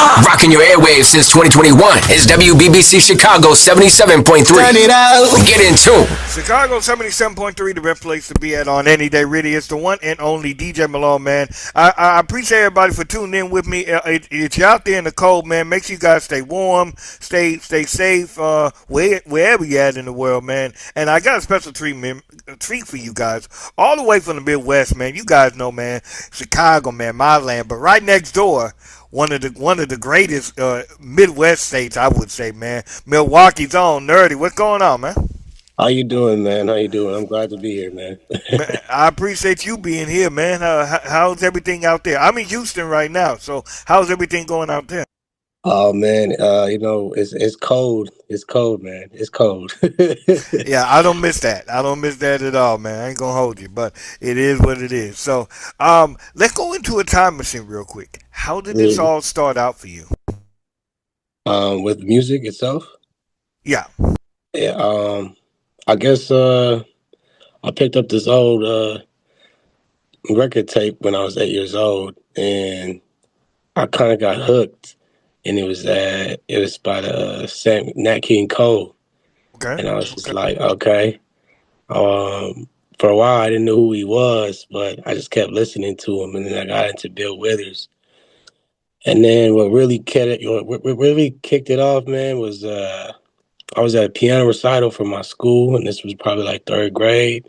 Rocking your airwaves since 2021 is WBBC Chicago 77.3. Turn it out. Get in tune. Chicago 77.3, the best place to be at on any day, really. It's the one and only DJ Malone, man. I appreciate everybody for tuning in with me. If you're out there in the cold, man, make sure you guys stay warm, stay safe, wherever you're at in the world, man. And I got a special treat for you guys, all the way from the Midwest, man. You guys know, man, Chicago, man, my land. But right next door, one of the greatest Midwest states, I would say, man. Milwaukee's own Nerdi. What's going on, man? How you doing, man? How you doing? I'm glad to be here, man. Man, I appreciate you being here, man. How's everything out there? I'm in Houston right now, so how's everything going out there? Oh man, it's cold. It's cold, man. It's cold. Yeah, I don't miss that. I don't miss that at all, man. I ain't gonna hold you, but it is what it is. So, let's go into a time machine real quick. How did this all start out for you? With music itself? Yeah. Yeah. I guess I picked up this old record tape when I was 8 years old, and I kind of got hooked. And it was by the Nat King Cole. Okay. And I was just like, okay. For a while, I didn't know who he was, but I just kept listening to him, and then I got into Bill Withers. And then what really kicked it off, man, was I was at a piano recital for my school, and this was probably like third grade.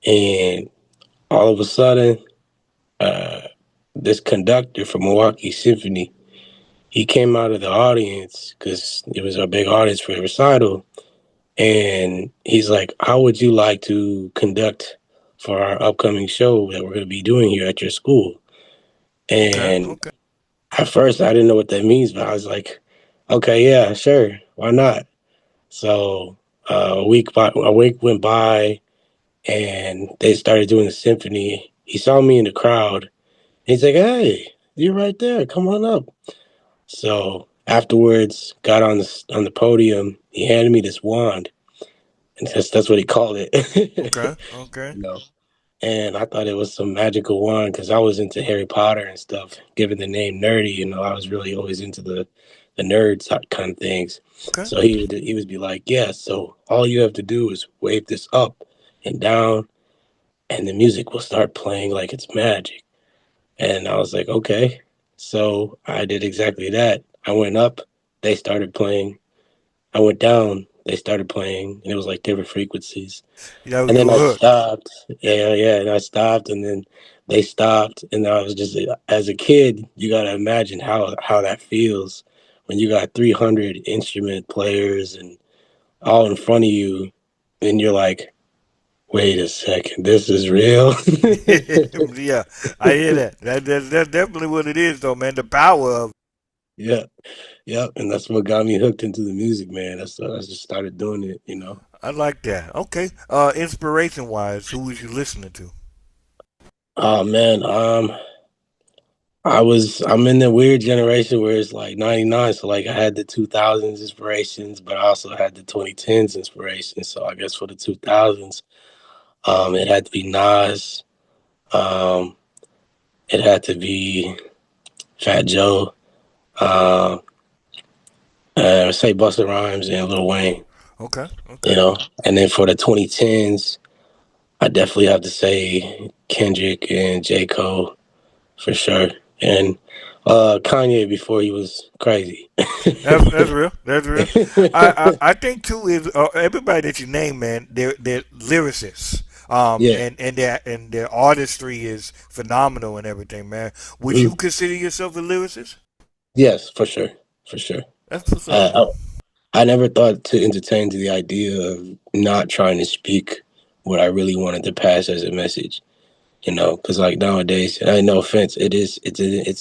And all of a sudden, this conductor from Milwaukee Symphony, he came out of the audience because it was a big audience for the recital. And he's like, how would you like to conduct for our upcoming show that we're going to be doing here at your school? And Okay. at first, I didn't know what that means, but I was like, okay, yeah, sure. Why not? So a week went by, and they started doing the symphony. He saw me in the crowd. He's like, hey, you're right there. Come on up. So afterwards, got on the podium. He handed me this wand, and that's what he called it. Okay. You know, and I thought it was some magical wand because I was into Harry Potter and stuff. Given the name Nerdy, I was really always into the nerd kind of things. Okay. So he would be like, yeah. So all you have to do is wave this up and down, and the music will start playing like it's magic. And I was like, okay. So I did exactly that. I went up, they started playing. I went down, they started playing, and it was like different frequencies. Yeah, And then I hooked. stopped. Yeah, and I stopped, and then they stopped, and I was just, as a kid, you gotta imagine how that feels when you got 300 instrument players and all in front of you, and you're like, wait a second, this is real. Yeah, I hear that. That's definitely what it is, though, man. The power of. Yeah. Yep, and that's what got me hooked into the music, man. That's I just started doing it. I like that. Okay. Inspiration wise, who was you listening to? Oh man, I'm in the weird generation where it's like 99, so like I had the 2000s inspirations, but I also had the 2010s inspirations. So I guess for the 2000s, it had to be Nas, um, it had to be Fat Joe, um, say Busta Rhymes and Lil Wayne. Okay. And then for the 2010s, I definitely have to say Kendrick and J. Cole for sure. And Kanye before he was crazy. That's real. That's real. I think too is everybody that you name, man. They're lyricists. Yeah. And their artistry is phenomenal and everything, man. Would you consider yourself a lyricist? Yes, for sure. For sure. That's what's up. Man. I never thought to entertain the idea of not trying to speak what I really wanted to pass as a message. Because like nowadays, no offense, it's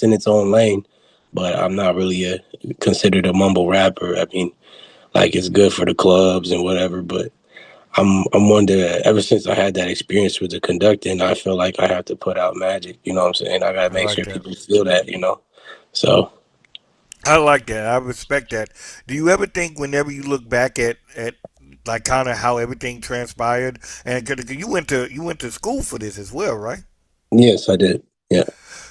in its own lane, but I'm not really considered a mumble rapper. I mean, like it's good for the clubs and whatever, but I'm one that ever since I had that experience with the conducting, I feel like I have to put out magic. You know what I'm saying? I gotta I make like sure that. people feel that. So I like that. I respect that. Do you ever think, whenever you look back at like kind of how everything transpired, and 'cause you went to school for this as well, right? yes, I did. Yeah.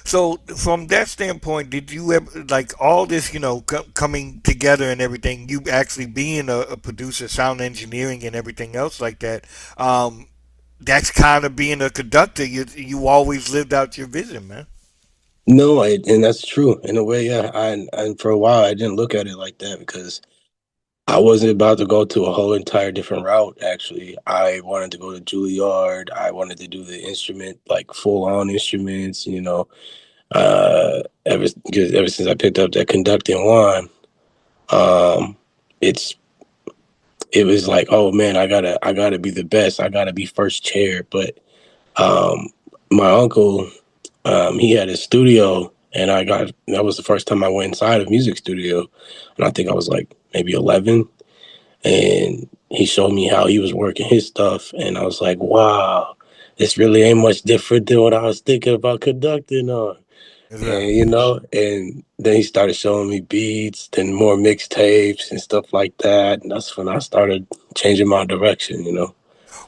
So from that standpoint, did you ever like all this, coming together and everything? You actually being a producer, sound engineering, and everything else like that. Um, that's kind of being a conductor. You always lived out your vision, man. No, and that's true in a way. Yeah, and for a while I didn't look at it like that because I wasn't about to go to a whole entire different route. Actually, I wanted to go to Juilliard. I wanted to do the instrument, like full on instruments. Ever since I picked up that conducting one, um, it's it was like, oh man, I gotta be the best. I gotta be first chair. But um, my uncle, he had a studio, and that was the first time I went inside a music studio, and I think I was like maybe 11, and he showed me how he was working his stuff, and I was like, wow, this really ain't much different than what I was thinking about conducting on. Yeah. And then he started showing me beats, then more mixtapes and stuff like that, and that's when I started changing my direction.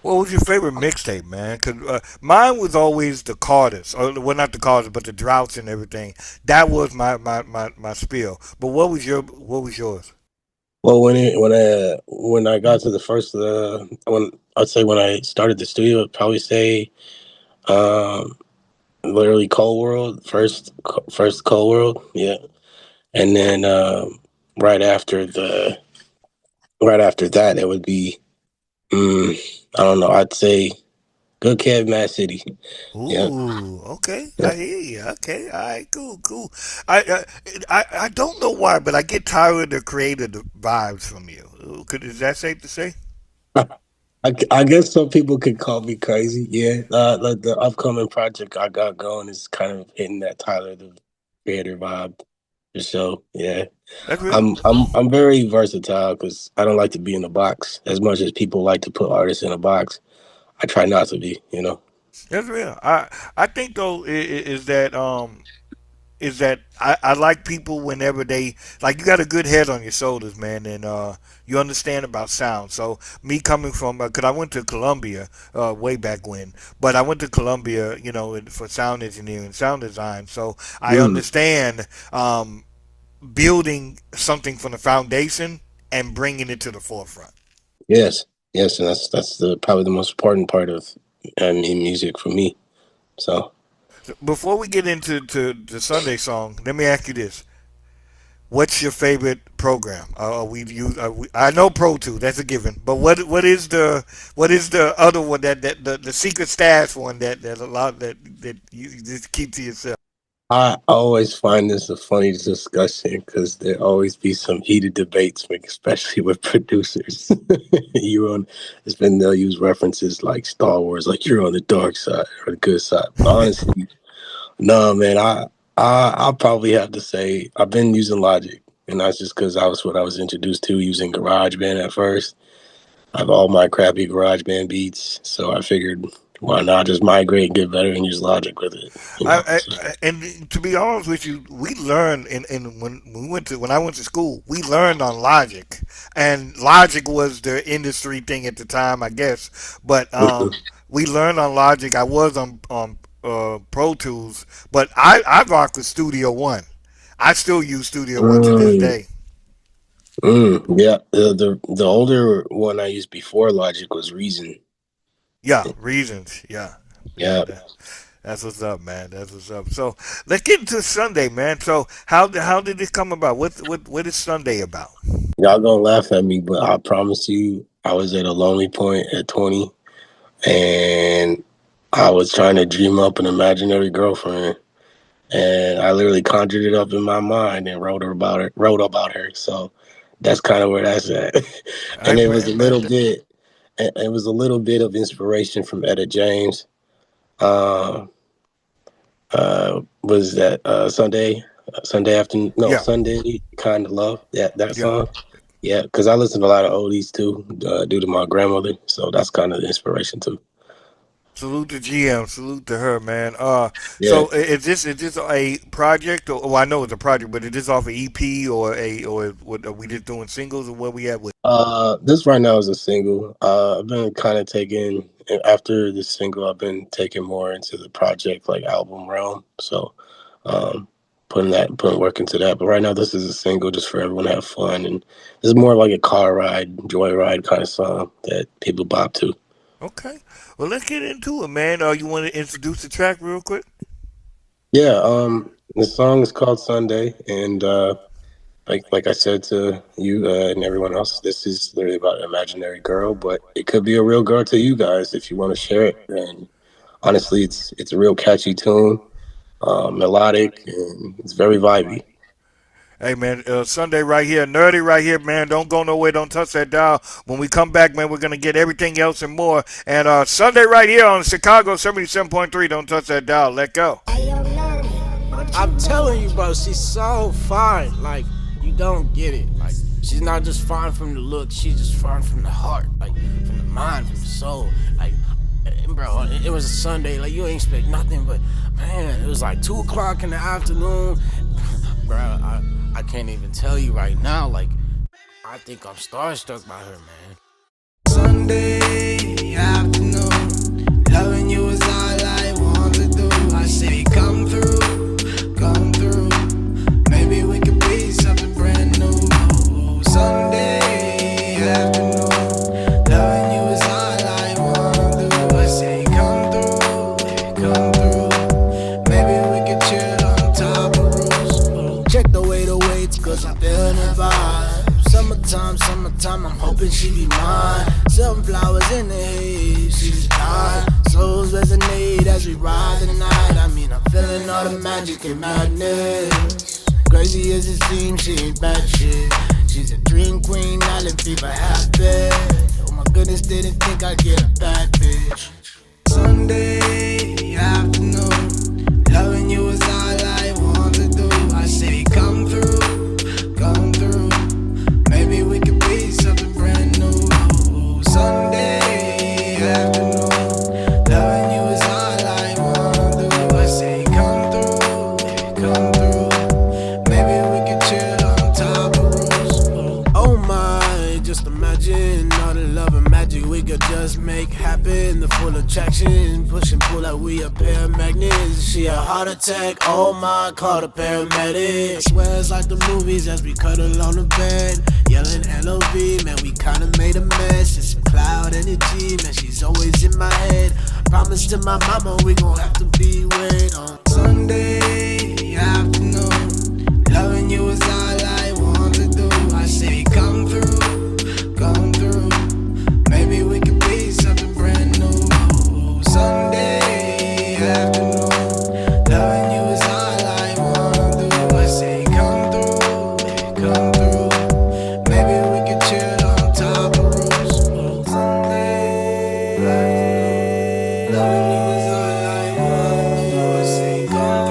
What was your favorite mixtape, man? Cause mine was always the Carters, or well, not the Carters, but the Droughts and everything. That was my spiel. But what was yours? Well, when I got to the first when I'd say when I started the studio, I'd probably say um literally Cold World first Cold World, yeah, and then right after the right after that it would be mm, I don't know, I'd say Good Kid, Mad City, yeah, Ooh, okay, yeah. I hear you. Okay, all right, cool, cool. I don't know why, but I get tired of the creative vibes from you. Is that safe to say? I guess some people could call me crazy. Yeah, like the upcoming project I got going is kind of hitting that Tyler the Creator vibe. So yeah, That's real. I'm very versatile because I don't like to be in a box as much as people like to put artists in a box. I try not to be. That's real. I think though is that I like people whenever they like you got a good head on your shoulders, man, and you understand about sound. So me coming from because I went to Columbia way back when, but I went to Columbia, for sound engineering, sound design. So I Mm, understand building something from the foundation and bringing it to the forefront. yes, yes, and that's the probably the most important part of in music for me. So Before we get into the Sunday song, let me ask you this: what's your favorite program? We use. I know Pro Tools, that's a given. But what is the other one the secret stash one that a lot that you just keep to yourself? I always find this a funny discussion because there always be some heated debates, like, especially with producers. you're on, it's been they'll use references like Star Wars, like you're on the dark side or the good side. But honestly, no, man, I'll probably have to say I've been using Logic, and that's just because I was what I was introduced to using GarageBand at first. I have all my crappy GarageBand beats, so I figured why not just migrate and get better and use Logic with it. So, And to be honest with you, we learned in when I went to school, we learned on Logic, and Logic was the industry thing at the time, I guess. But we learned on Logic. I was on Pro Tools, but I rock with Studio One. I still use Studio One to this mm, day. yeah. The older one I used before Logic was Reason. Yeah, Reasons. Yeah, yeah. Yeah, That's what's up, man. That's what's up. So let's get into Sunday, man. So how did this come about? What is Sunday about? y'all gonna laugh at me, but I promise you, I was at a lonely point at 20, and I was trying to dream up an imaginary girlfriend, and I literally conjured it up in my mind and wrote about her. So that's kind of where that's at. I and it was a man, little bit, it was a little bit of inspiration from Etta James. Um, was that Sunday afternoon? No, yeah, Sunday kind of love that yeah. song. Yeah, because I listen to a lot of oldies too, due to my grandmother. So that's kind of the inspiration too. Salute to GM. Salute to her, man. Yeah. So is this a project? Or well, I know it's a project, but is this off an EP or what? Are we just doing singles or what we at with? This right now is a single. I've been kind of taking after this single, I've been taking more into the project like album realm. So um, putting work into that. But right now, this is a single just for everyone to have fun, and this is more like a car ride, joyride kind of song that people bop to. Okay. Well, let's get into it, man. You want to introduce the track real quick? Yeah, the song is called Sunday, and like I said to you and everyone else, this is literally about an imaginary girl, but it could be a real girl to you guys if you want to share it. And honestly, it's a real catchy tune, melodic, and it's very vibey. Hey, man, Sunday right here, Nerdy right here, man. Don't go nowhere. Don't touch that dial. When we come back, man, we're going to get everything else and more. And Sunday right here on Chicago 77.3. Don't touch that dial. Let go. I'm telling you, bro, she's so fine. Like, you don't get it. Like, she's not just fine from the look. She's just fine from the heart. Like, from the mind, from the soul. Like, bro, it was a Sunday. Like, you ain't expect nothing, but, man, it was like 2 o'clock in the afternoon. Bro, I can't even tell you right now. Like, I think I'm starstruck by her, man. Sunday afternoon, loving you is all I want to do. I say, come through. Maybe we could be something brand new. Sunday afternoon, loving you is all I wanna do. I say, come through. Maybe we could chill on top of roofs. Check the way the weights, cause I'm feeling the vibe. Summertime, I'm hoping she be mine. Sunflowers in the haze, she's mine. Souls resonate as we ride the night. I mean, I'm feeling all the magic and madness. Crazy as it seems, she ain't bad shit. She's a dream queen, island fever happy. Oh my goodness, didn't think I'd get a bad bitch. Sunday afternoon, loving you is all I want to do. I say, come through. Maybe we could be something brand new. Sunday afternoon, loving you is all I wanna do. I say, come through. Maybe we could chill on top of roofs. Oh my, just imagine all the love and magic we could just make happen. The full attraction, push and pull like we a pair of magnets. She a heart attack, oh my, call the paramedic. I swear it's like the movies as we cuddle on the bed. Yelling LOV, man, we kinda made a mess. It's a cloud energy, man, she's always in my head. Promise to my mama we gon' have to be wed on Sunday afternoon. Loving you is all I want to do. I say, come through. Maybe we could be something brand new. Sunday afternoon. Loving you is all I wanna do. I say, come through. Maybe we could chill on top of roofs. Sunday afternoon. Loving you is all I wanna do. I say, come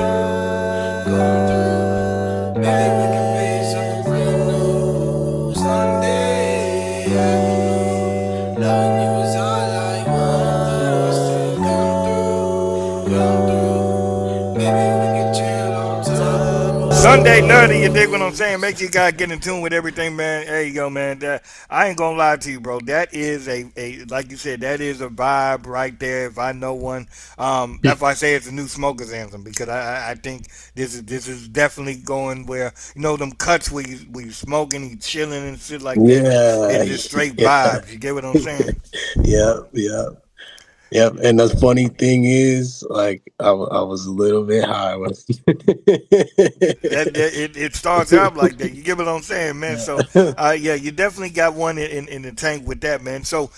through. Maybe we could be something brand new. Sunday afternoon. Loving you is all I wanna do. I say, come through. Maybe we could chill on top of roofs. Sunday Nerdy, you dig what I'm saying? Make sure you guys get in tune with everything, man. There you go, man. I ain't gonna lie to you, bro. That is a like you said, that is a vibe right there. If I know one, that's why I say it's a new smokers anthem, because I think this is definitely going where, you know, them cuts where you smoking, you chilling and shit like that. Yeah, It's just straight vibes. You get what I'm saying? yeah. Yep, and the funny thing is, like, I was a little bit high when. It starts out like that. You get what I'm saying, man. So, Yeah. yeah, you definitely got one in the tank with that, man. So,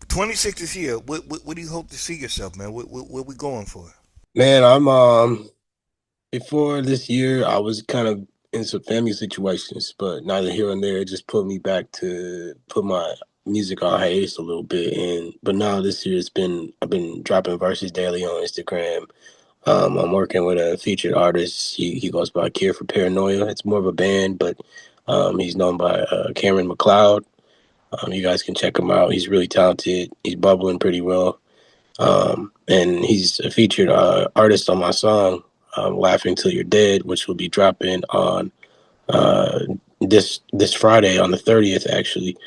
26 is here. What do you hope to see yourself, man? What we going for? Man, I'm before this year, I was kind of in some family situations, but neither here and there. It just put me back to put my music on hiatus a little bit, but now this year I've been dropping verses daily on Instagram. I'm working with a featured artist. He goes by Care for Paranoia. It's more of a band, but he's known by Cameron McLeod. You guys can check him out. He's really talented. He's bubbling pretty well. And he's a featured artist on my song, Laughing Till You're Dead, which will be dropping on this Friday on the 30th, actually.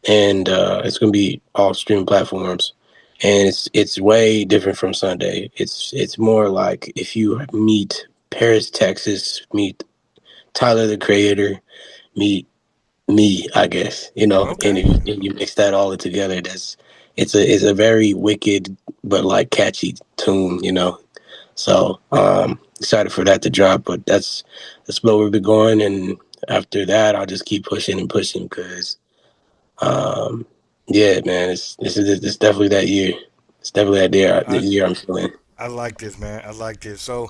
And it's going to be all streaming platforms. and it's way different from Sunday. It's more like if you meet Paris, Texas, meet Tyler the Creator, meet me, I guess, and Okay. if you mix that all together, that's it's a very wicked but like catchy tune. So excited for that to drop, but that's where we've been going, and after that, I'll just keep pushing and pushing because um, yeah, man, it's definitely that year. It's definitely that year. The I year I'm feeling. I like this, man. I like this. So,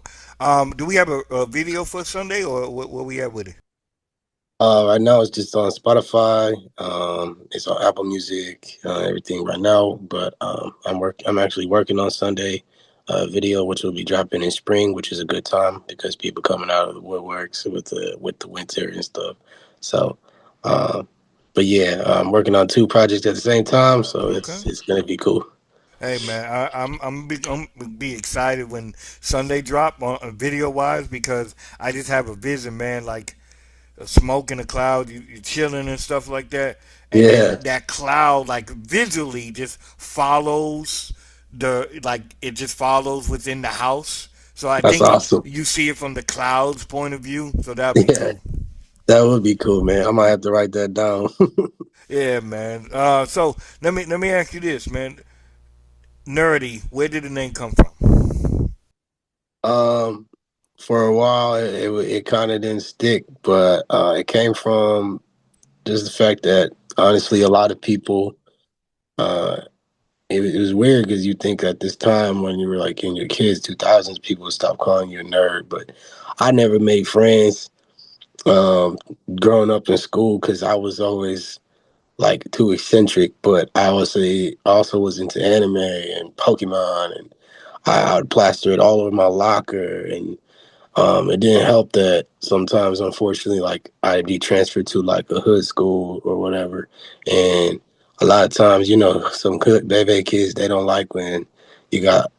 do we have a video for Sunday, or what we have with it? Right now, it's just on Spotify. It's on Apple Music, everything right now. But I'm actually working on Sunday video, which will be dropping in spring, which is a good time because people coming out of the woodworks with the winter and stuff. So, um, but yeah, I'm working on two projects at the same time, so Okay. it's gonna be cool. Hey man, I'm be excited when Sunday drop on video wise because I just have a vision, man. Like smoke in a cloud, you chilling and stuff like that, and then Yeah, that cloud like visually just follows it just follows within the house. So I that's think awesome. you see it from the cloud's point of view. So that'd be Yeah, cool. that would be cool, man. I might have to write that down. Yeah, man. So let me ask you this, man. Nerdy, where did the name come from? Um, for a while, it kind of didn't stick, but it came from just the fact that honestly, a lot of people, uh, it was weird because you think at this time when you were like in your kids 2000s, people would stop calling you a nerd, but I never made friends um, growing up in school because I was always like too eccentric, but I also was into anime and Pokemon, and I would plaster it all over my locker, and it didn't help that sometimes, unfortunately, like I'd be transferred to like a hood school or whatever, and a lot of times, some good baby kids they don't like when you got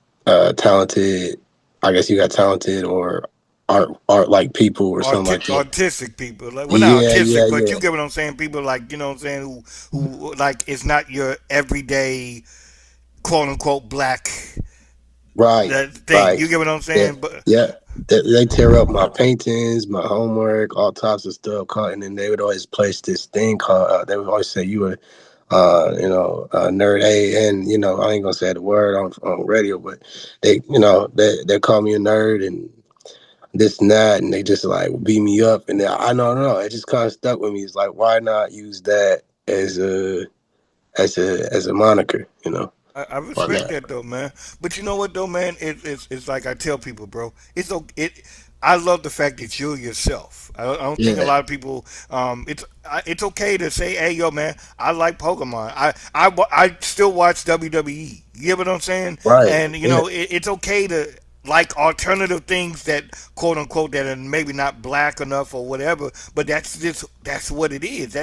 talented. I guess you got talented or art like people or something like that. Artistic people, like well, not Yeah, yeah, artistic, but yeah. you get what I'm saying. People like you know what I'm saying who like it's not your everyday quote unquote black Right, that thing. right. You get what I'm Yeah, saying? But yeah. They tear up my paintings, my homework, all types of stuff. And then they would always place this thing called. They would always say you were, nerd A, and I ain't gonna say the word on radio, but they call me a nerd and this and that, and they just like beat me up, and then, I don't know. It just kind of stuck with me. It's like why not use that as a moniker, I or respect that. that though, man. But you know what though, man? It's like I tell people, bro. It. I love the fact that you're yourself. I don't think a Yeah, lot of people. It's okay to say, hey, yo, man, I like Pokemon. I still watch WWE. You get what I'm saying? right. And Yeah. it's okay to like alternative things that quote unquote that are maybe not black enough or whatever, but that's what it is.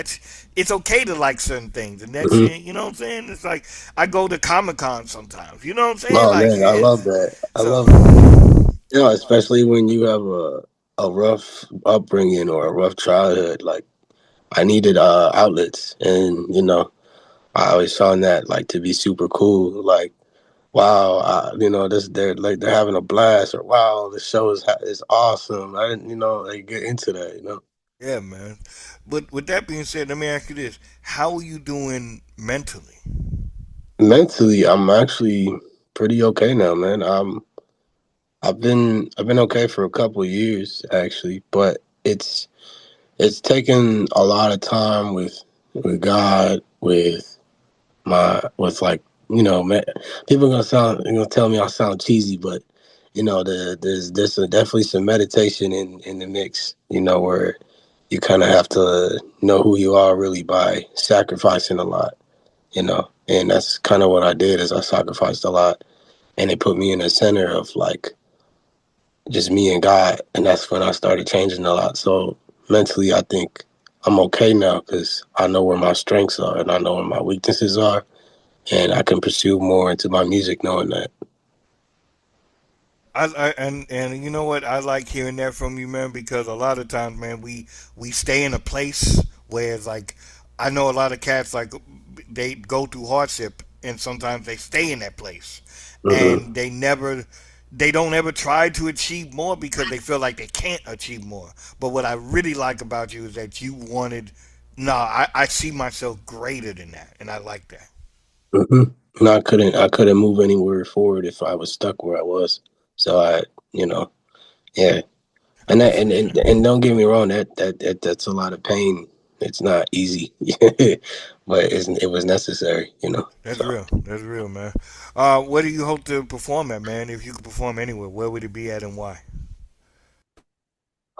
It's okay to like certain things, and that's Mhm. you know what I'm saying. It's like I go to Comic Con sometimes. You know what I'm saying? Oh Like man, I yeah. love that. I So love it. Especially when you have a rough upbringing or a rough childhood. Like I needed outlets, and I always found that like to be super cool. Like wow, they're having a blast, or wow, the show is awesome. I didn't like get into that. yeah, man. But with that being said, let me ask you this: how are you doing mentally? Mentally, I'm actually pretty okay now, man. I've been okay for a couple of years actually, but it's taken a lot of time with God, with like man, people are gonna tell me I sound cheesy, but definitely some meditation in the mix, where you kind of have to know who you are really by sacrificing a lot, and that's kind of what I did is I sacrificed a lot, and it put me in the center of like just me and God, and that's when I started changing a lot. So mentally, I think I'm okay now because I know where my strengths are and I know where my weaknesses are, and I can pursue more into my music knowing that. And you know what? I like hearing that from you, man, because a lot of times, man, we stay in a place where it's like I know a lot of cats like they go through hardship and sometimes they stay in that place, Hmm. and they don't ever try to achieve more because they feel like they can't achieve more. But what I really like about you is that you wanted, no, I see myself greater than that, and I like that. Hmm. And I couldn't move anywhere forward if I was stuck where I was. So you know, yeah. I And that, can and, feel and that. and don't get me wrong, that's a lot of pain. It's not easy, but it was necessary, you know. That's So, real. That's real, man. Where do you hope to perform at, man? If you could perform anywhere, where would it be at and why?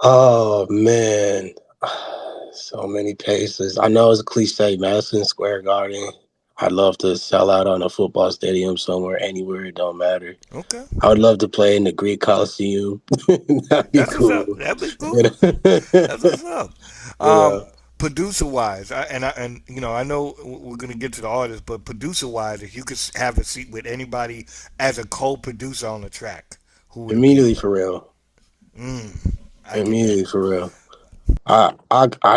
oh man, so many places. I know it's a cliche, Madison Square Garden. I'd love to sell out on a football stadium somewhere, anywhere. It don't matter. Okay, I would love to play in the Greek Coliseum. That'd be that's what's cool. up. That'd be You cool. know? That's what's up. You know. Producer wise, and you know, I know we're gonna get to the artist, but producer wise, if you could have a seat with anybody as a co-producer on the track, who would it be? Immediately for real. I get that. Immediately for real.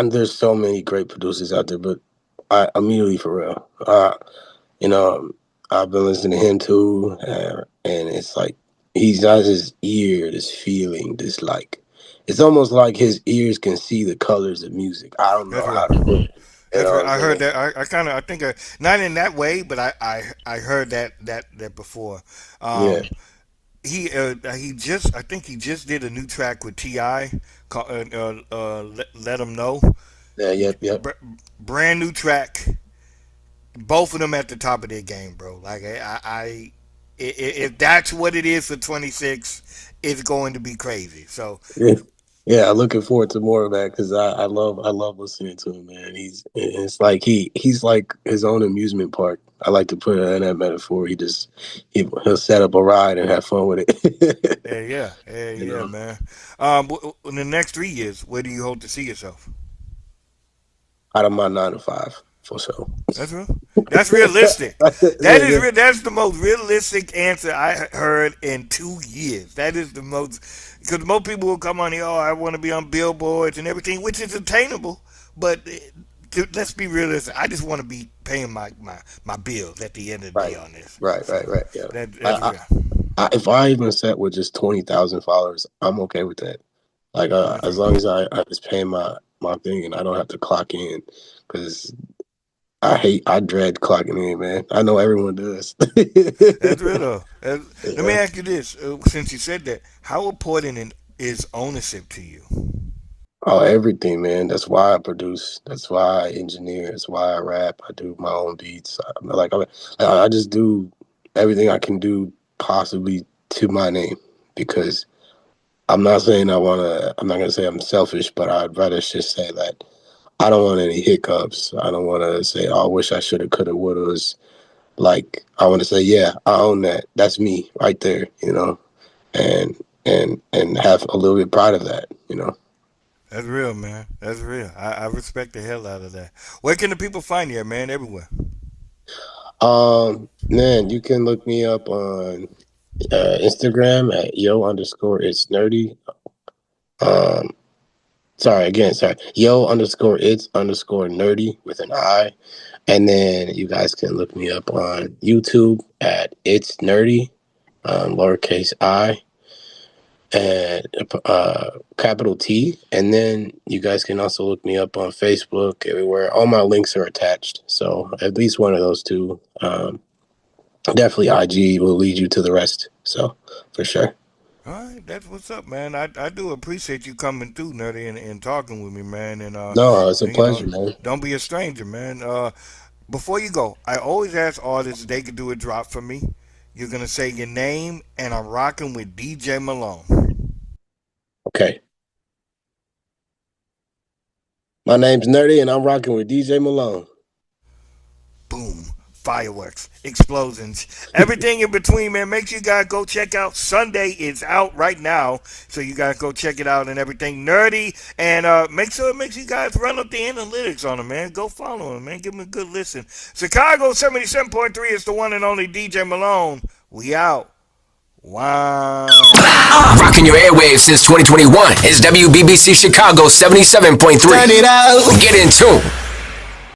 There's so many great producers out there, but I immediately for real. You know, I've been listening to him too, and it's like he's got his ear, this feeling, this like, it's almost like his ears can see the colors of music. I don't know That's how real. to put it. You That's know real. what I'm I heard saying? that. I kind of. I think not in that way, but I heard that before. Yeah, Um, he just I think he just did a new track with Ti called Let Him Know. yeah, yep, yep. Br- Brand new track. Both of them at the top of their game, bro. Like if that's what it is for 26, it's going to be crazy. So Yeah, yeah. I'm looking forward to more of that because I love listening to him, man. It's like he's like his own amusement park. I like to put it in that metaphor. He'll set up a ride and have fun with it. yeah, You know, man. In the next 3 years, where do you hope to see yourself? out of my 9 to 5 for sure. That's real. That's realistic. That Yeah, is yeah, real. That's the most realistic answer I heard in 2 years. That is the most, because most people will come on here. Oh, I want to be on billboards and everything, which is attainable. But let's be realistic. I just want to be paying my bills at the end of the day right, on this. right, So right, right. Yeah. that's I, real. if I even set with just 20,000 followers, I'm okay with that. Like That's as real. long as I just pay my thing and I don't have to clock in because I dread clocking in, man. I know everyone does. That's real though. Let me Yeah. ask you this: since you said that, how important is ownership to you? Oh, everything, man. That's why I produce. That's why I engineer. That's why I rap. I do my own beats. I just do everything I can do possibly to my name because I'm not saying I want to. I'm not gonna say I'm selfish, but I'd rather just say that I don't want any hiccups. I don't want to say, "Oh, I wish I should have, could have, would have." Like I want to say, "Yeah, I own that. That's me right there," and and have a little bit of pride of that. That's real, man. That's real. I respect the hell out of that. Where can the people find you, man? Everywhere. Man, you can look me up on Instagram at yo_it's nerdy. Um, sorry, yo_it's nerdy with an I. And then you guys can look me up on YouTube at it's nerdy, lowercase I and capital T. And then you guys can also look me up on Facebook, everywhere. All my links are attached. So at least one of those two. Definitely IG will lead you to the rest. So for sure. All right, that's what's up, man. I do appreciate you coming through, Nerdy, and talking with me, man. No, it's a And, you know, pleasure, man. don't be a stranger, man. Before you go, I always ask artists if they could do a drop for me. You're gonna say your name, and I'm rocking with DJ Malone. Okay. My name's Nerdy and I'm rocking with DJ Malone. Boom. Fireworks, explosions, everything in between, man. Make sure you guys go check out. Sunday is out right now, so you guys go check it out and everything. Nerdy, and make sure you guys run up the analytics on him, man. Go follow him, man. Give him a good listen. Chicago 77.3 is the one and only DJ Malone. We out. Wow. Rocking your airwaves since 2021 is WBBC Chicago 77.3. Turn it out. Get in tune.